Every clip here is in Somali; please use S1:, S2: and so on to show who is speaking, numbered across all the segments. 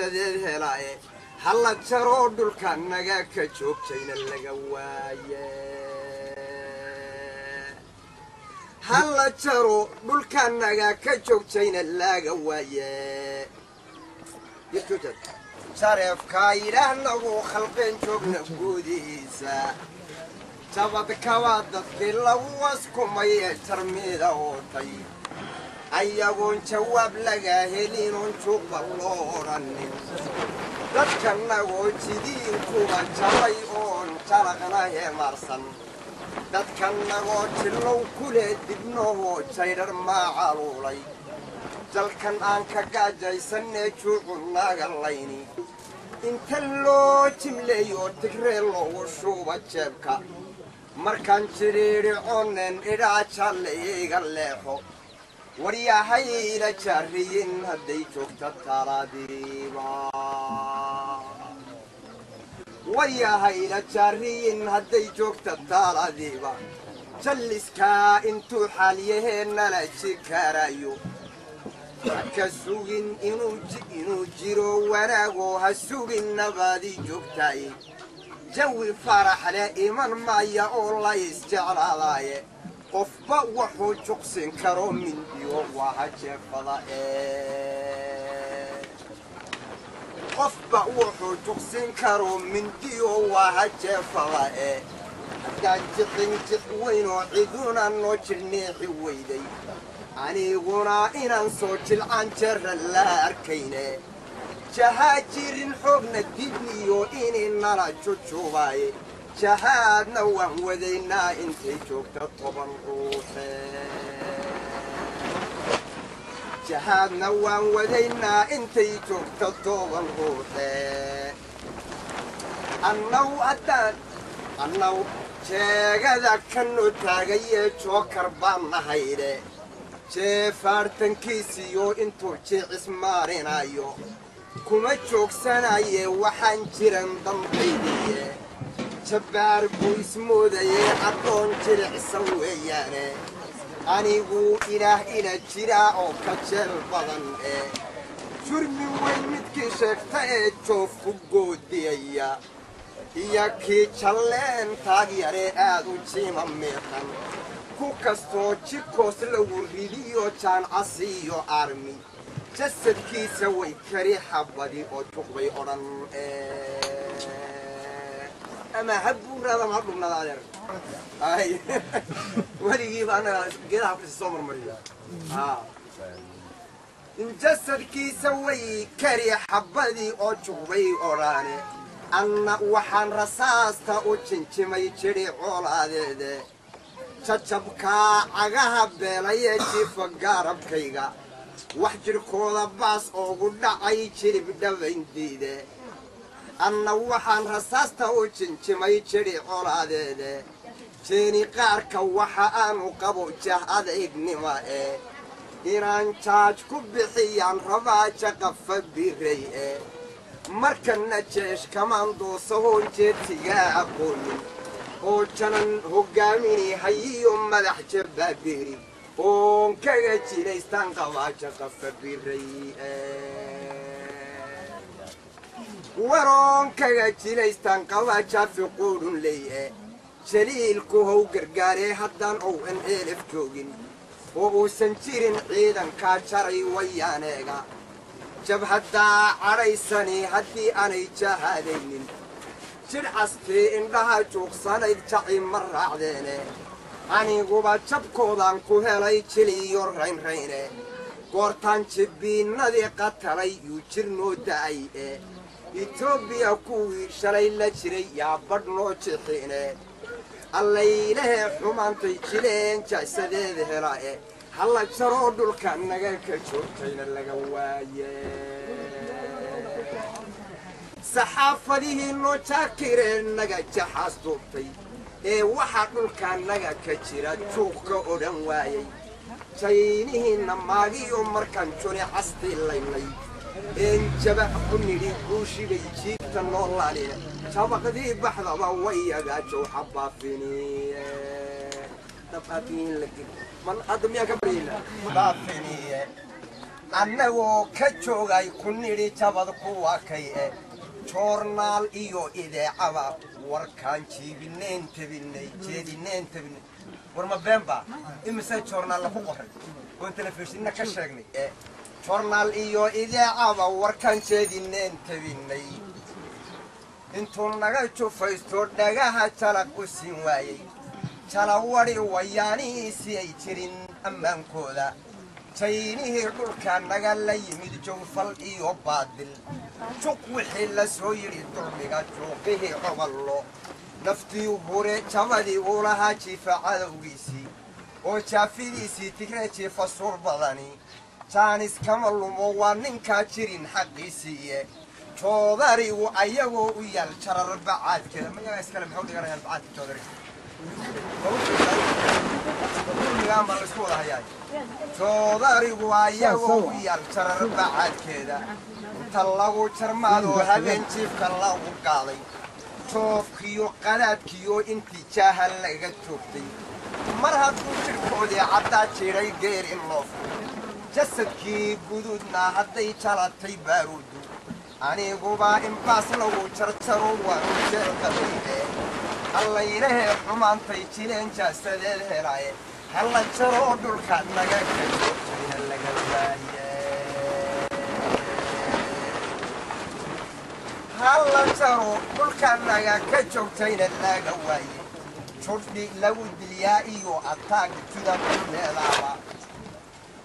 S1: هلاي هلا جرو دولكا نغا كجوجتينا لغا وايه هلا جرو دولكا نغا كجوجتينا لغا وايه يتوجد شرف كايله نغو خلقين جوجنا غوديسا جابد كوادد كلا واسكم اي ترميدا اوتاي ayagoon jawaab laga helin oo joog balooranni dadkanagoo jidiin kuwa jabay oon jalaqnaye marsan dadkanagoo jilow kule dibnahoo jaydhar maacalulay jalkan aan ka gaajaysanee juucunaga layni inta loo jimleeyo tigree loogu shuuba jeebka markaan jiriiri onen idhaa jalle iga leexo ورياهاي لا جاريين هدي جوكتا تالاديبا ورياهاي لا جاريين هدي جوكتا تالاديبا جلسكا انتو حاليهن لا جيكارايو كسوغين إنو جيرو وناغو هسوغين نبادي جوكتاي جوي فرح لا إيمان مايا أولا يستعرالاي قفبا وحو جوكسين كارو من ديو وحاجة فضائي قفبا وحو جوكسين كارو من ديو وحاجة فضائي حتى جقين وينو عيدونا نوجرني حويدي أني غنا إنا نسوجل عنجر لا أركيني جهاجير حبنا ديبنيو إني نرى جوجوباي شهادنا وودينا انتي جوكتا طبن روحي شهادنا وودينا انتي جوكتا طبن روحي أنو شاقا كنو تاقيا جوكر بانا هيري شفارتن كيسيو انتو شي عسمارين ايو كما جوكسانا ايه وحان جيران دمقيديه شبار بويس موداي عطون جرع سوياني أنيقو إله إلى جراء كجر بضن شرمي وين متكي شكتا جوف قوديا إياكي چلين تاقياري آدو جيما ميخان كوكستو جيكوس لو ريليو جان عصيو آرمي جسد كي سوي كري حبادي أو تقوي أوران أما هبوا هذا ما هبوا من هذا أي ولي أنا قلها في السمر مريض إن جسد كي سوي كري حبدي أو جوي أوراني أنا وحن رصاص تأوجن كما يجري على ذي تجبكا عجها بلاي جيف قارب كيجا وحجر كولا باس أو قد عيشري بدفين ديده أنا وحن رصاصة وجنجمي يجري عرادة جيني قارك وحان وقبو جهاد ابن ماء إيران تاج كبحيان رباج قف بريء مركن نجيش كمان دوسهون جيتيا أقولي هو جنن هو قاميني هيو مدح جبابيري هو كاجي ليستان قواج قف بريء ورون كاجيليستان قواجا في قولن ليه جليلكو هو قرقاري هدان او ان الف جوجين وو سنجيرين عيدان كاجاري ويانيغا جبهدا عريساني هدي اني جهادين جرعستي اندها جوقساني جاعي مرعديني اني قوبا جبكودان كوهلاي جليو رين ريني قورتان جبين نادي قتلي يجرنو داي إثيوبيا كوي شليلا جري يا بدنو جحينه الليله حمانتي جلين جسديد هلاي هلا جرو دولكا نغا كجوجتينا لغا وايه صحافته نو جاكيرن نغا جحاس دوبتي waxa dhulka naga ka jira joogka odan waayay jaynihiina maagiyo markan jone asti laynay جبع كنيري كوشي بيجيت النولالي شبقدي بحضا ويا جو حبا فيني تبقين لك من أدم يا كبريلا بافيني annagoo ka joogay ku nidhi jabad kuwa kay joornaal iyo idaacaba warkaan jiibineen tabinay jeedineen tabinay war ma beenba imise joornaal lagu qoray oo telefishinna ka sheegnay joornaal iyo idaacaba warkaan jeedineen tabinay intuu naga jufaysto dhagaha jalaq u siin waayey jalawari wayaaniisi ay jirin ammaankooda jaynihii dhulka naga la yimid jawfal iyo baadil juq wixii la soo yidhi dulmiga juuqihii coballo naftii hore jabadii uu lahaa jiifa cadowgiisii oo jaafidiisii tigree jiifa suur badani jaanis kama lumo waa ninkaa jirin xaqiisiiye joodarigu ayagoo u yaal jarar bacaadkeeda mayaga iskale maxuu dhiganayaan bacaadka joodariga joodarigu ayagoo u yaal jarar bacaadkeeda inta lagu jarmaadoo habeen jiifka lagu qaaday joofkiyo qadaadkiyo intii jaaha laga joogtay mar hadduu jirhkoodii caddaa jiray geer in loo furay jasadkii guduudna hadday jalatay baaruudu aniguba inbaas lagu jarjaro waanu jeelqadayde allaylahee xumaantay jileen jaasadeed helaaye halla jaroo dhulka naga ka joogtayna laga waaye halla jaroo dhulka naga ka joogtayna laga waaye judhi lagu dilyaa iyo ataag juda kulmeedaaba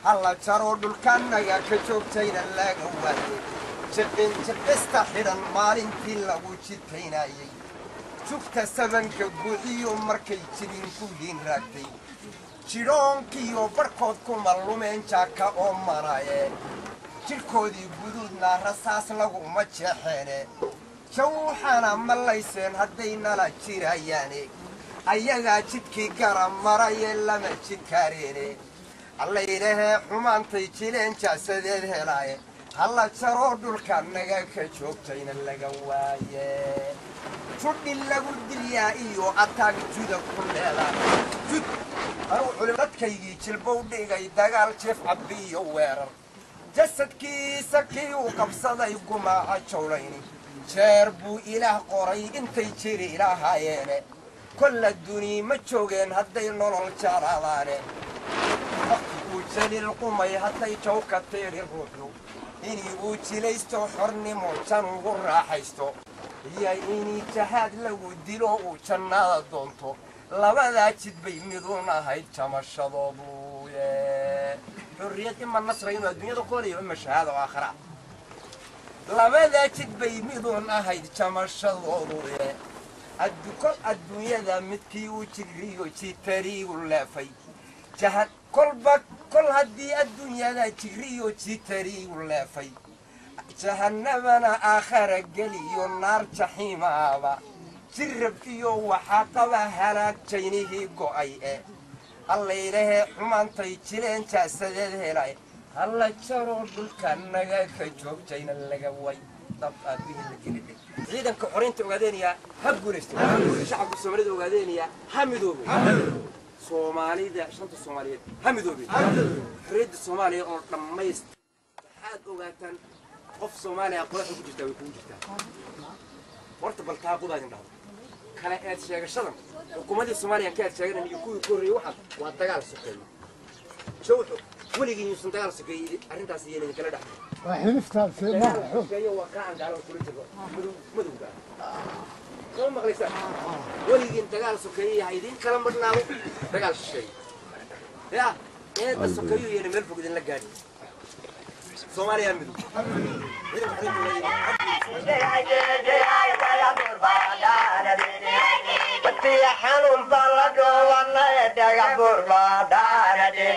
S1: halla jaroo dhulka naga ka joogtayna laga waaye jabista xidhan maalintii lagu jidkaynayey jugta sabanka buuxiyo markay jidin ku hiin raagtay jidhoonkiyo barhkood kuma lumeen jaaka oo maraye jidhkoodii guduudna rasaas laguma jeexeene jawxana ma layseen hadday nala jirayaane ayagaa jidkii gara maraye lama jidkaareene allaylahee xumaantay jileen jaasadeed helaaye halla jaroo dhulka naga ka joogtayna laga waaye judhi lagu dilyaa iyo ataag juda ku leedaa jud anuu culimadkaygii jilbow dhigay dagaal jeef cabbi iyo weerar jasadkiisa kii uu qabsaday gumaaca jawlayni jeer buu ilaah qoray intay jiri ilaahayeene kolla dunii ma joogeen hadday nolol jeclaadaane waqti uu jaliil qumay hadday jaw ka tiiri ruuxu inii uu jilaysto xornimo jan ugu raaxaysto iyo inii jahaad lagu dilo uu jannada doonto labadaa jid bay miduun ahayd jamashadoodu xurriyad ima nasra inuu adduunyada qoolayo ima shahaada oo aakhira labadaa jid bay miduun ahayd jamashadoodu kol adduunyada midkii uu jiriyo jitariigu leefay jahad kol haddii adduunyada jiriyo jitariigu leefay jahannabana aakhara geliyo naar jaxiimaaba jirrab iyo waxaa qaba halaag jaynihii go'ay allaylahee xumaantay jileen jaasadeed helay halla jaroo dhulka naga ka joogtayna laga way dab aabihii la gelidhay ciidanka xoreynta ogaadeenaya ha guulaysto shacabka soomaalida ogaadeenaya ha midoobo soomaalida shanta soomaaliyeed ha midoobe xorriyadda soomaaliya oo dhammaysta waxaad ogaataan qof soomaaliya qodaxa ku jirtaa way kugu jirtaa horta bal taaqudaa idin dhahdo kala eed sheegashadan xukuumaddii soomaaliya ka eed sheeganan iyo kuwii ku horreeyey waxaad waa dagaal sokeeyo jawxu weligii yuusan dagaal sokeeyey arrintaas iyana idinkala dhex dagaal sokeeyo waa kaa aan gaalada kula jirro madowga soo maqlaysaa weligiin dagaal sokeeyo ha idin kala madhnaado dagaal shisheeye ya eedda sokeeyo iyana meel fog idinla gaadhi soomaaliya midow
S2: حنون بلدو والله دغ بربا دار دي